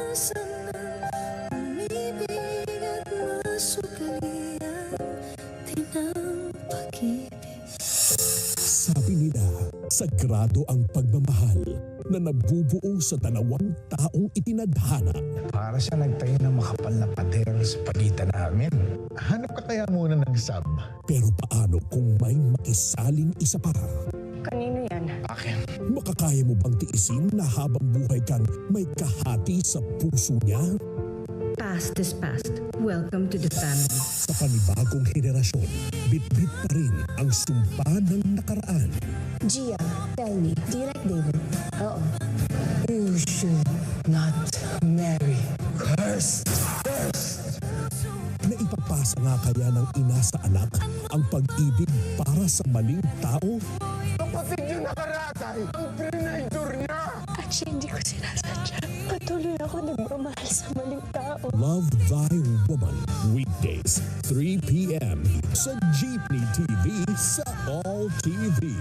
naranasan ng umibig at masukalian din ang pag-ibig. Sabi nila, sagrado ang pagmamahal na nabubuo sa dalawang taong itinadhana. Para siya nagtayo ng makapal na pader sa pagitan namin. Hanap ka kaya muna ng sub. Pero paano kung may makisaling isa pa? Kanino yan? Akin. Makakaya mo bang tiisin na habang buhay kang may kahati sa puso niya? Past is past. Welcome to the family. Sa panibagong henerasyon, bit-bit pa rin ang sumpa ng nakaraan. Gia, tell me, do you like David? Oo. You should not marry. Cursed! Na ipapasa nga kaya ng ina sa anak ang pag-ibig para sa maling tao? Kapatid yung nakaratay, ang trinidor niya! Actually, hindi ko sinasadya. Patuloy ako nagmamahal sa maling tao. Love Thy Woman. Weekdays, 3 p.m. sa Jeepney TV sa All TV.